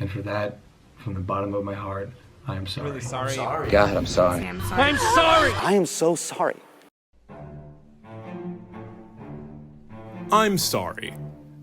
And for that, from the bottom of my heart, I am sorry. Really sorry. God, I'm sorry. I'm sorry. I am so sorry. I'm sorry.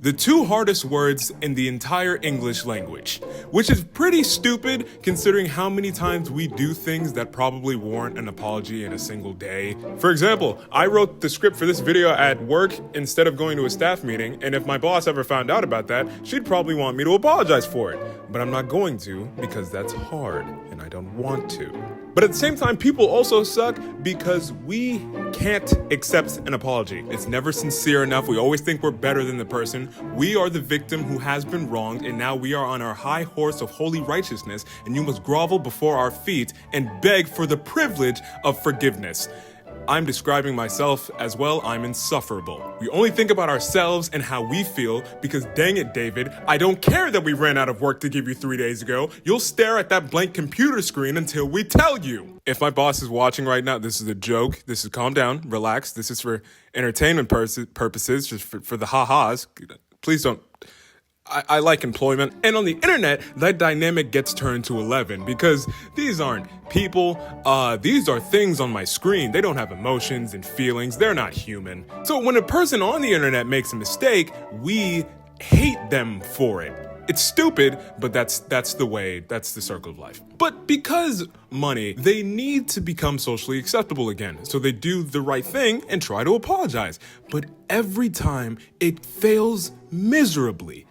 The two hardest words in the entire English language, which is pretty stupid considering how many times we do things that probably warrant an apology in a single day. For example, I wrote the script for this video at work instead of going to a staff meeting, and if my boss ever found out about that, she'd probably want me to apologize for it. But I'm not going to because that's hard and I don't want to. But at the same time, people also suck because we can't accept an apology. It's never sincere enough. We always think we're better than the person. We are the victim who has been wronged, and now we are on our high horse of holy righteousness, and you must grovel before our feet and beg for the privilege of forgiveness. I'm describing myself as well. I'm insufferable. We only think about ourselves and how we feel because dang it, David, I don't care that we ran out of work to give you 3 days ago. You'll stare at that blank computer screen until we tell you. If my boss is watching right now, this is a joke. This is calm down, relax. This is for entertainment purposes, just for the ha-has. Please don't. I like employment. And on the internet, that dynamic gets turned to 11 because these aren't people. These are things on my screen. They don't have emotions and feelings. They're not human. So when a person on the internet makes a mistake, we hate them for it. It's stupid, but that's the way, that's the circle of life. But because money, they need to become socially acceptable again. So they do the right thing and try to apologize. But every time it fails miserably.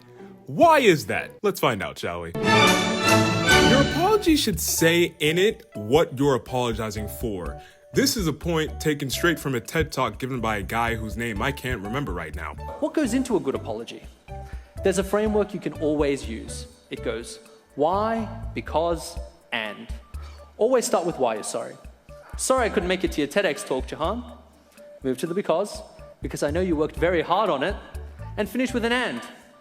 Why is that? Let's find out, shall we? Your apology should say in it what you're apologizing for. This is a point taken straight from a TED Talk given by a guy whose name I can't remember right now. What goes into a good apology? There's a framework you can always use. It goes why, because, and. Always start with why you're sorry. Sorry I couldn't make it to your TEDx talk, Jahan. Move to the because I know you worked very hard on it. And finish with an and.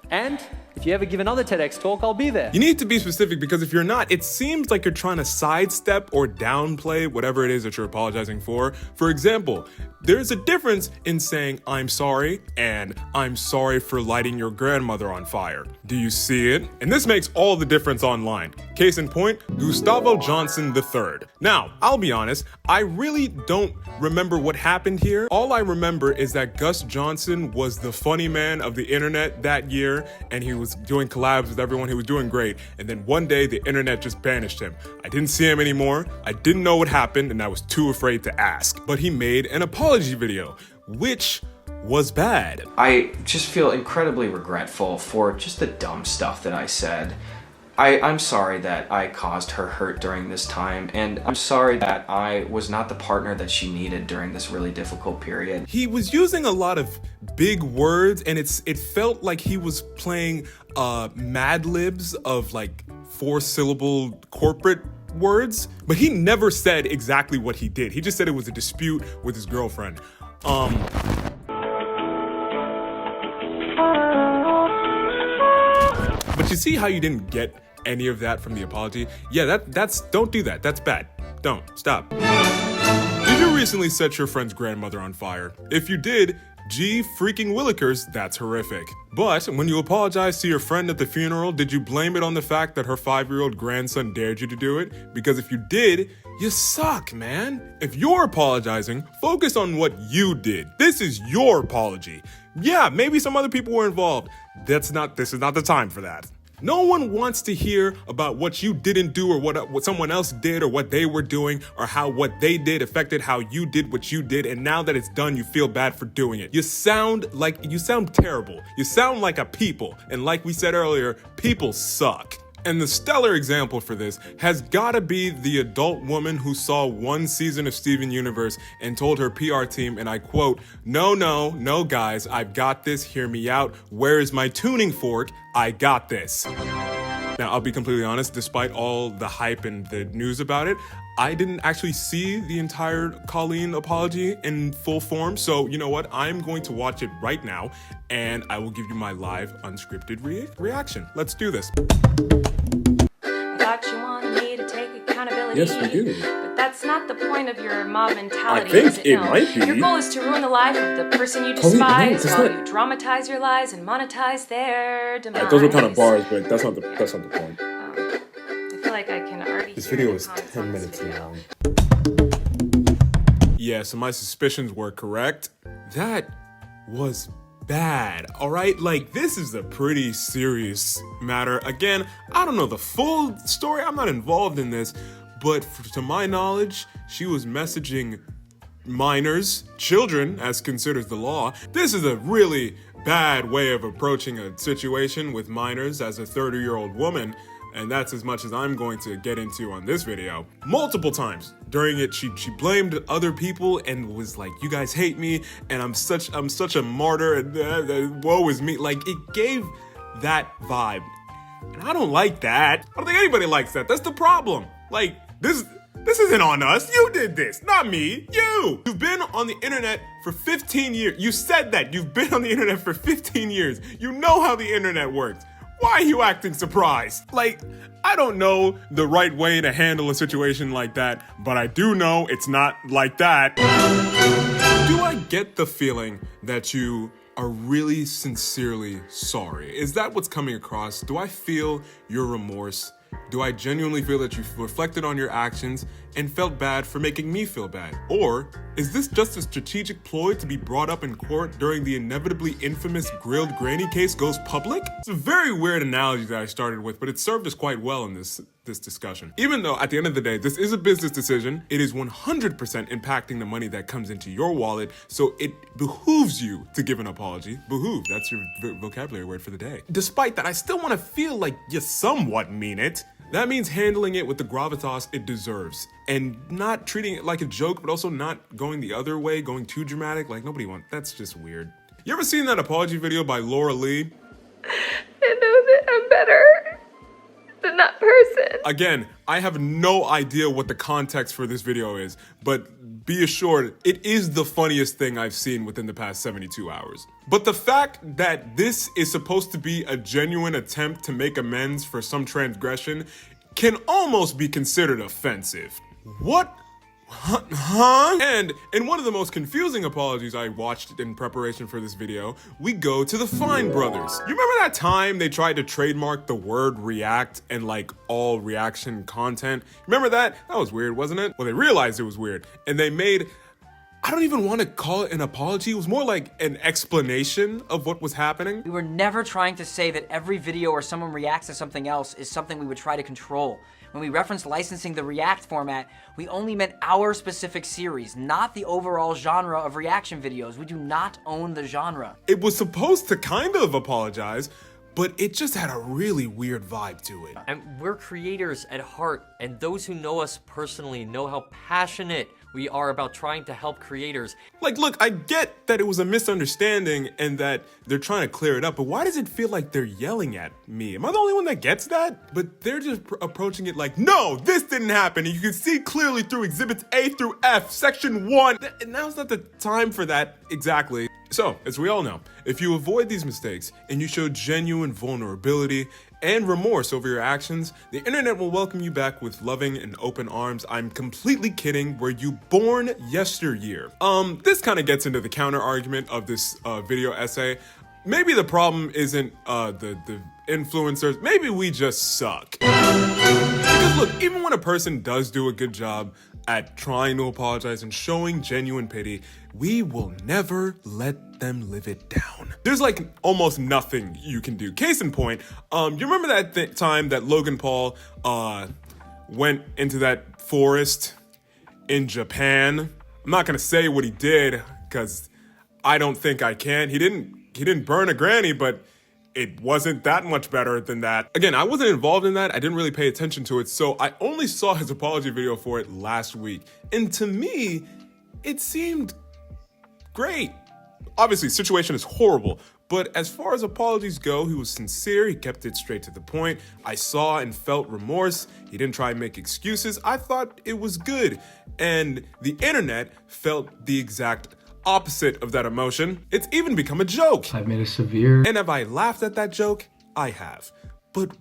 And if you ever give another TEDx talk, I'll be there. You need to be specific because if you're not, it seems like you're trying to sidestep or downplay whatever it is that you're apologizing for. For example, there's a difference in saying I'm sorry and I'm sorry for lighting your grandmother on fire. Do you see it? And this makes all the difference online. Case in point, Gustavo Johnson III. Now, I'll be honest, I really don't remember what happened here. All I remember is that Gus Johnson was the funny man of the internet that year, and he was doing collabs with everyone. He was doing great. And then one day the internet just banished him. I didn't see him anymore. I didn't know what happened, and I was too afraid to ask. But he made an apology video, which was bad. I just feel incredibly regretful for just the dumb stuff that I said. I'm sorry that I caused her hurt during this time, and I'm sorry that I was not the partner that she needed during this really difficult period. He was using a lot of big words, and it felt like he was playing Mad Libs of like 4-syllable corporate words, but he never said exactly what he did. He just said it was a dispute with his girlfriend. But you see how you didn't get any of that from the apology? Yeah, that's don't do that. That's bad. Don't. Stop. Did you recently set your friend's grandmother on fire? If you did, gee freaking willikers, that's horrific. But when you apologized to your friend at the funeral, did you blame it on the fact that her 5-year-old grandson dared you to do it? Because if you did, you suck, man. If you're apologizing, focus on what you did. This is your apology. Yeah, maybe some other people were involved. This is not the time for that. No one wants to hear about what you didn't do or what someone else did or what they were doing or how what they did affected how you did what you did, and now that it's done, you feel bad for doing it. You sound terrible. You sound like a people, and like we said earlier, people suck. And the stellar example for this has gotta be the adult woman who saw one season of Steven Universe and told her PR team, and I quote, no guys, I've got this, hear me out, where is my tuning fork? I got this. Now, I'll be completely honest, despite all the hype and the news about it, I didn't actually see the entire Colleen apology in full form, so you know what? I'm going to watch it right now, and I will give you my live, unscripted reaction. Let's do this. Thought you wanted me to take accountability. Yes, we do. But that's not the point of your mob mentality. I think is it? it No. might be. Your goal is to ruin the life of the person you Colleen, no, despise that's while not- you dramatize your lies and monetize their demise. Those were kind of bars, but that's not the point. like I can already This hear video the is comments 10 on this minutes video. long. Yeah, so my suspicions were correct. That was bad, all right? Like, this is a pretty serious matter. Again, I don't know the full story. I'm not involved in this, but to my knowledge, she was messaging minors, children, as considers the law. This is a really bad way of approaching a situation with minors as a 30-year-old woman. And that's as much as I'm going to get into on this video. Multiple times during it, she blamed other people and was like, "You guys hate me, and I'm such a martyr, and woe is me." Like, it gave that vibe, and I don't like that. I don't think anybody likes that. That's the problem. Like, this isn't on us. You did this, not me. You've been on the internet for 15 years. You said that you've been on the internet for 15 years. You know how the internet works. Why are you acting surprised? Like, I don't know the right way to handle a situation like that, but I do know it's not like that. Do I get the feeling that you are really sincerely sorry? Is that what's coming across? Do I feel your remorse? Do I genuinely feel that you've reflected on your actions and felt bad for making me feel bad? Or is this just a strategic ploy to be brought up in court during the inevitably infamous grilled granny case goes public? It's a very weird analogy that I started with, but it served us quite well in this discussion. Even though at the end of the day, this is a business decision, it is 100% impacting the money that comes into your wallet, so it behooves you to give an apology. Behoove, that's your vocabulary word for the day. Despite that, I still want to feel like you somewhat mean it. That means handling it with the gravitas it deserves and not treating it like a joke, but also not going the other way, going too dramatic. Like, nobody wants, that's just weird. You ever seen that apology video by Laura Lee? I know that I'm better than that person. Again, I have no idea what the context for this video is, but be assured, it is the funniest thing I've seen within the past 72 hours. But the fact that this is supposed to be a genuine attempt to make amends for some transgression can almost be considered offensive. What? Huh? And in one of the most confusing apologies I watched in preparation for this video, we go to the Fine brothers. You remember that time they tried to trademark the word react and like all reaction content? Remember that? That was weird, wasn't it? Well, they realized it was weird and they made, I don't even want to call it an apology. It was more like an explanation of what was happening. We were never trying to say that every video where someone reacts to something else is something we would try to control. When we referenced licensing the React format, we only meant our specific series, not the overall genre of reaction videos. We do not own the genre. It was supposed to kind of apologize, but it just had a really weird vibe to it. And we're creators at heart, and those who know us personally know how passionate we are about trying to help creators. Like, look, I get that it was a misunderstanding and that they're trying to clear it up, but why does it feel like they're yelling at me? Am I the only one that gets that? But they're just approaching it like, no, this didn't happen. And you can see clearly through exhibits A through F, section 1. Now's not the time for that exactly. So, as we all know, if you avoid these mistakes and you show genuine vulnerability and remorse over your actions, the internet will welcome you back with loving and open arms. I'm completely kidding. Were you born yesteryear? This kind of gets into the counter argument of this video essay. Maybe the problem isn't the influencers. Maybe we just suck. Because look, even when a person does do a good job at trying to apologize and showing genuine pity, we will never let them live it down. There's like almost nothing you can do. Case in point, you remember that time that Logan Paul went into that forest in Japan? I'm not gonna say what he did because I don't think I can. He didn't burn a granny, but it wasn't that much better than that. Again, I wasn't involved in that. I didn't really pay attention to it, so I only saw his apology video for it last week. And to me, it seemed great. Obviously, the situation is horrible, but as far as apologies go, he was sincere, he kept it straight to the point. I saw and felt remorse. He didn't try and make excuses. I thought it was good. And the internet felt the exact opposite of that emotion. It's even become a joke. I've made a severe... And have I laughed at that joke? I have. But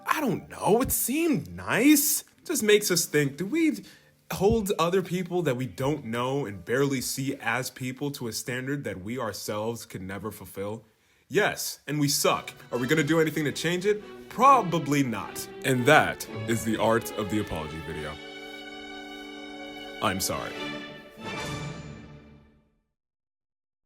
I don't know, it seemed nice. It just makes us think, do we hold other people that we don't know and barely see as people to a standard that we ourselves could never fulfill? Yes, and we suck. Are we gonna do anything to change it? Probably not. And that is the art of the apology video. I'm sorry.